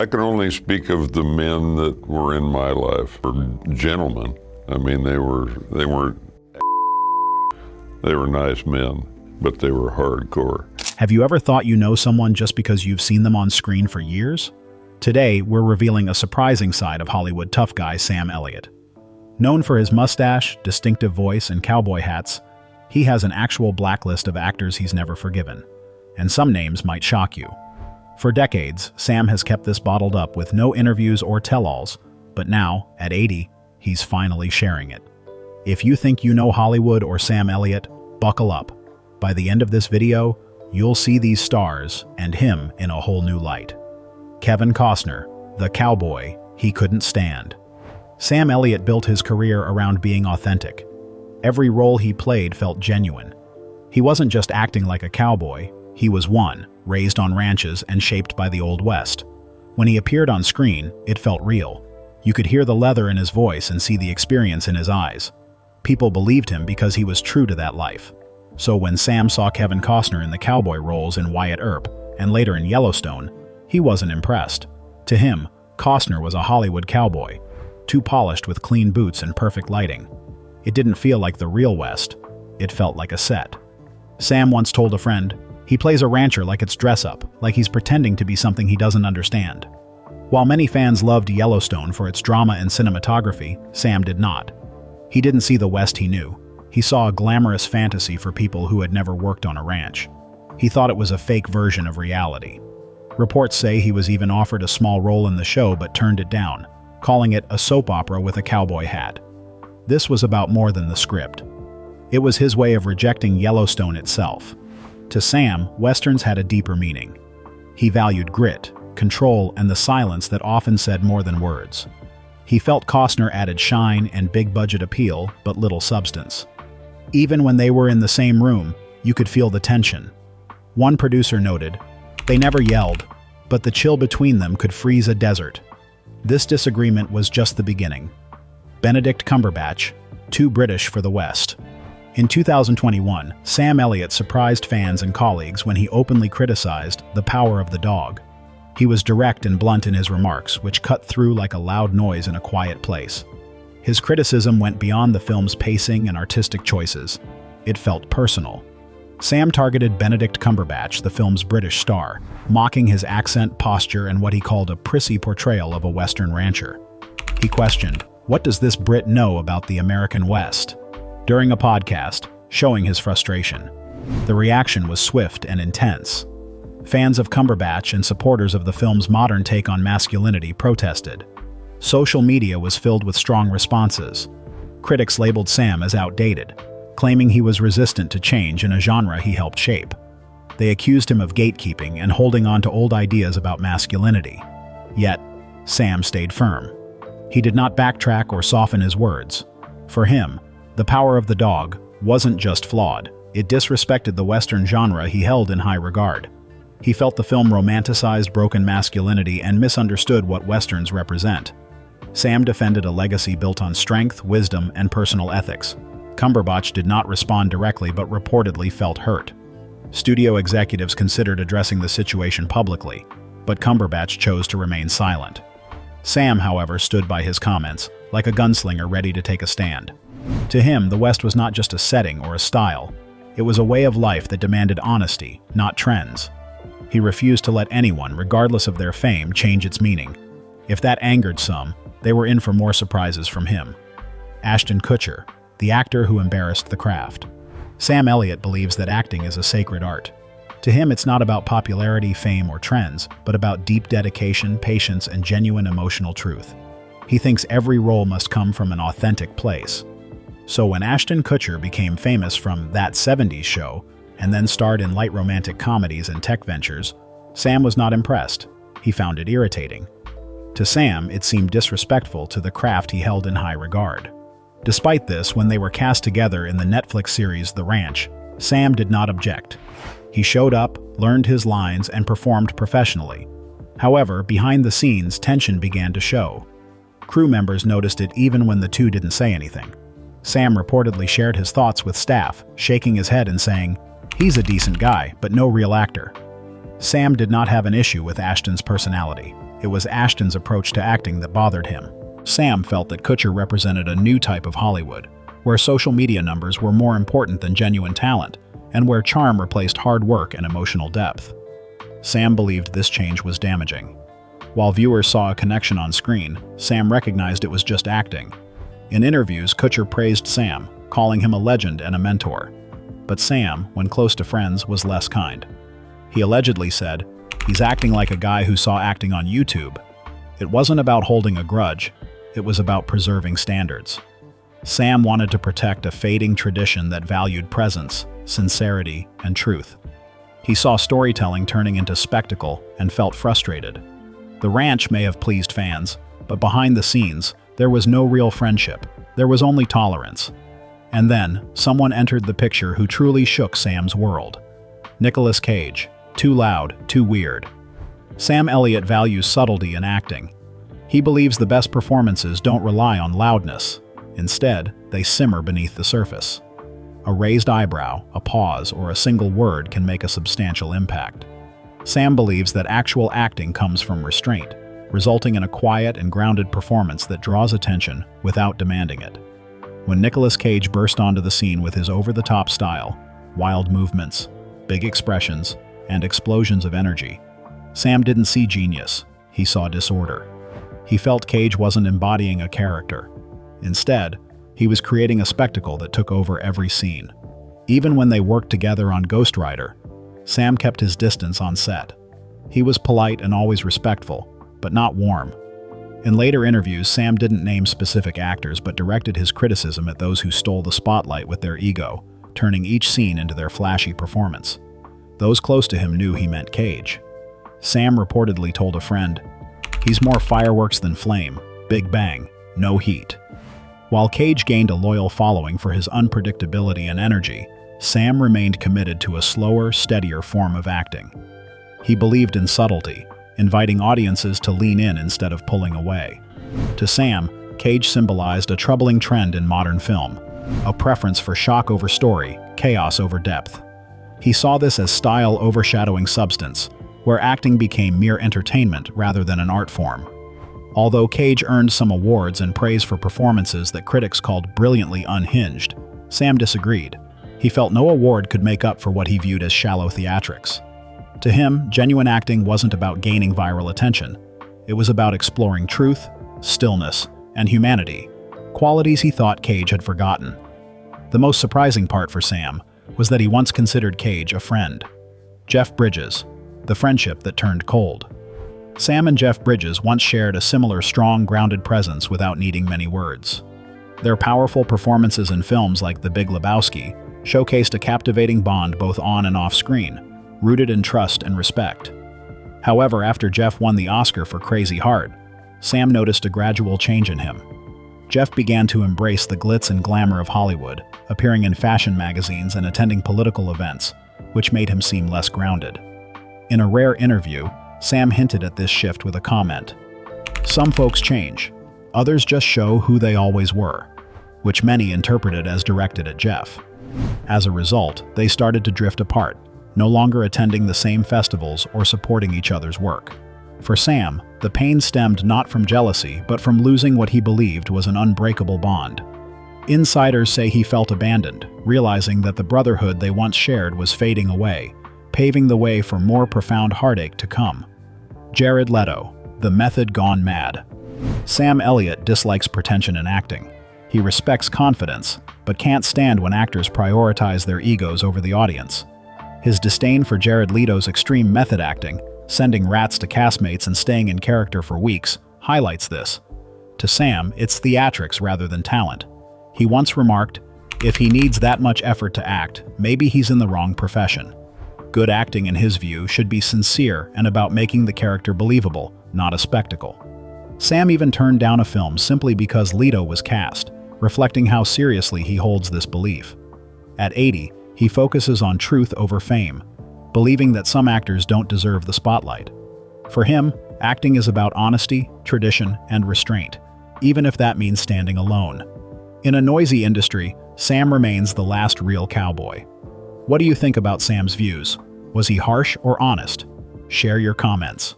I can only speak of the men that were in my life, or gentlemen. I mean, they weren't, they were nice men, but they were hardcore. Have you ever thought you know someone just because you've seen them on screen for years? Today, we're revealing a surprising side of Hollywood tough guy Sam Elliott. Known for his mustache, distinctive voice, and cowboy hats, he has an actual blacklist of actors he's never forgiven. And some names might shock you. For decades, Sam has kept this bottled up with no interviews or tell-alls, but now, at 80, he's finally sharing it. If you think you know Hollywood or Sam Elliott, buckle up. By the end of this video, you'll see these stars and him in a whole new light. Kevin Costner, the cowboy he couldn't stand. Sam Elliott built his career around being authentic. Every role he played felt genuine. He wasn't just acting like a cowboy, he was one, raised on ranches and shaped by the Old West. When he appeared on screen, it felt real. You could hear the leather in his voice and see the experience in his eyes. People believed him because he was true to that life. So when Sam saw Kevin Costner in the cowboy roles in Wyatt Earp and later in Yellowstone, he wasn't impressed. To him, Costner was a Hollywood cowboy, too polished with clean boots and perfect lighting. It didn't feel like the real West. It felt like a set. Sam once told a friend, "He plays a rancher like it's dress-up, like he's pretending to be something he doesn't understand." While many fans loved Yellowstone for its drama and cinematography, Sam did not. He didn't see the West he knew. He saw a glamorous fantasy for people who had never worked on a ranch. He thought it was a fake version of reality. Reports say he was even offered a small role in the show but turned it down, calling it a soap opera with a cowboy hat. This was about more than the script. It was his way of rejecting Yellowstone itself. To Sam, Westerns had a deeper meaning. He valued grit, control, and the silence that often said more than words. He felt Costner added shine and big-budget appeal, but little substance. Even when they were in the same room, you could feel the tension. One producer noted, "They never yelled, but the chill between them could freeze a desert." This disagreement was just the beginning. Benedict Cumberbatch, too British for the West. In 2021, Sam Elliott surprised fans and colleagues when he openly criticized The Power of the Dog. He was direct and blunt in his remarks, which cut through like a loud noise in a quiet place. His criticism went beyond the film's pacing and artistic choices. It felt personal. Sam targeted Benedict Cumberbatch, the film's British star, mocking his accent, posture, and what he called a prissy portrayal of a Western rancher. He questioned, "What does this Brit know about the American West?" During a podcast, showing his frustration. The reaction was swift and intense. Fans of Cumberbatch and supporters of the film's modern take on masculinity protested. Social media was filled with strong responses. Critics labeled Sam as outdated, claiming he was resistant to change in a genre he helped shape. They accused him of gatekeeping and holding on to old ideas about masculinity. Yet, Sam stayed firm. He did not backtrack or soften his words. For him, The Power of the Dog wasn't just flawed, it disrespected the Western genre he held in high regard. He felt the film romanticized broken masculinity and misunderstood what Westerns represent. Sam defended a legacy built on strength, wisdom, and personal ethics. Cumberbatch did not respond directly but reportedly felt hurt. Studio executives considered addressing the situation publicly, but Cumberbatch chose to remain silent. Sam, however, stood by his comments, like a gunslinger ready to take a stand. To him, the West was not just a setting or a style. It was a way of life that demanded honesty, not trends. He refused to let anyone, regardless of their fame, change its meaning. If that angered some, they were in for more surprises from him. Ashton Kutcher, the actor who embarrassed the craft. Sam Elliott believes that acting is a sacred art. To him, it's not about popularity, fame, or trends, but about deep dedication, patience, and genuine emotional truth. He thinks every role must come from an authentic place. So when Ashton Kutcher became famous from That 70s Show, and then starred in light romantic comedies and tech ventures, Sam was not impressed. He found it irritating. To Sam, it seemed disrespectful to the craft he held in high regard. Despite this, when they were cast together in the Netflix series The Ranch, Sam did not object. He showed up, learned his lines, and performed professionally. However, behind the scenes, tension began to show. Crew members noticed it even when the two didn't say anything. Sam reportedly shared his thoughts with staff, shaking his head and saying, "He's a decent guy, but no real actor." Sam did not have an issue with Ashton's personality. It was Ashton's approach to acting that bothered him. Sam felt that Kutcher represented a new type of Hollywood, where social media numbers were more important than genuine talent, and where charm replaced hard work and emotional depth. Sam believed this change was damaging. While viewers saw a connection on screen, Sam recognized it was just acting. In interviews, Kutcher praised Sam, calling him a legend and a mentor. But Sam, when close to friends, was less kind. He allegedly said, "He's acting like a guy who saw acting on YouTube." It wasn't about holding a grudge, it was about preserving standards. Sam wanted to protect a fading tradition that valued presence, sincerity, and truth. He saw storytelling turning into spectacle and felt frustrated. The ranch may have pleased fans, but behind the scenes, there was no real friendship. There was only tolerance. And then, someone entered the picture who truly shook Sam's world. Nicolas Cage. Too loud, too weird. Sam Elliott values subtlety in acting. He believes the best performances don't rely on loudness. Instead, they simmer beneath the surface. A raised eyebrow, a pause, or a single word can make a substantial impact. Sam believes that actual acting comes from restraint, resulting in a quiet and grounded performance that draws attention without demanding it. When Nicolas Cage burst onto the scene with his over-the-top style, wild movements, big expressions, and explosions of energy, Sam didn't see genius, he saw disorder. He felt Cage wasn't embodying a character. Instead, he was creating a spectacle that took over every scene. Even when they worked together on Ghost Rider, Sam kept his distance on set. He was polite and always respectful, but not warm. In later interviews, Sam didn't name specific actors but directed his criticism at those who stole the spotlight with their ego, turning each scene into their flashy performance. Those close to him knew he meant Cage. Sam reportedly told a friend, "He's more fireworks than flame, big bang, no heat." While Cage gained a loyal following for his unpredictability and energy, Sam remained committed to a slower, steadier form of acting. He believed in subtlety, inviting audiences to lean in instead of pulling away. To Sam, Cage symbolized a troubling trend in modern film, a preference for shock over story, chaos over depth. He saw this as style overshadowing substance, where acting became mere entertainment rather than an art form. Although Cage earned some awards and praise for performances that critics called brilliantly unhinged, Sam disagreed. He felt no award could make up for what he viewed as shallow theatrics. To him, genuine acting wasn't about gaining viral attention. It was about exploring truth, stillness, and humanity, qualities he thought Cage had forgotten. The most surprising part for Sam was that he once considered Cage a friend. Jeff Bridges, the friendship that turned cold. Sam and Jeff Bridges once shared a similar strong, grounded presence without needing many words. Their powerful performances in films like The Big Lebowski showcased a captivating bond both on and off screen, rooted in trust and respect. However, after Jeff won the Oscar for Crazy Heart, Sam noticed a gradual change in him. Jeff began to embrace the glitz and glamour of Hollywood, appearing in fashion magazines and attending political events, which made him seem less grounded. In a rare interview, Sam hinted at this shift with a comment. "Some folks change, others just show who they always were," which many interpreted as directed at Jeff. As a result, they started to drift apart, no longer attending the same festivals or supporting each other's work. For Sam, the pain stemmed not from jealousy, but from losing what he believed was an unbreakable bond. Insiders say he felt abandoned, realizing that the brotherhood they once shared was fading away, paving the way for more profound heartache to come. Jared Leto, the method gone mad. Sam Elliott dislikes pretension in acting. He respects confidence, but can't stand when actors prioritize their egos over the audience. His disdain for Jared Leto's extreme method acting, sending rats to castmates and staying in character for weeks, highlights this. To Sam, it's theatrics rather than talent. He once remarked, "If he needs that much effort to act, maybe he's in the wrong profession." Good acting, in his view, should be sincere and about making the character believable, not a spectacle. Sam even turned down a film simply because Leto was cast, reflecting how seriously he holds this belief. At 80, he focuses on truth over fame, believing that some actors don't deserve the spotlight. For him, acting is about honesty, tradition, and restraint, even if that means standing alone. In a noisy industry, Sam remains the last real cowboy. What do you think about Sam's views? Was he harsh or honest? Share your comments.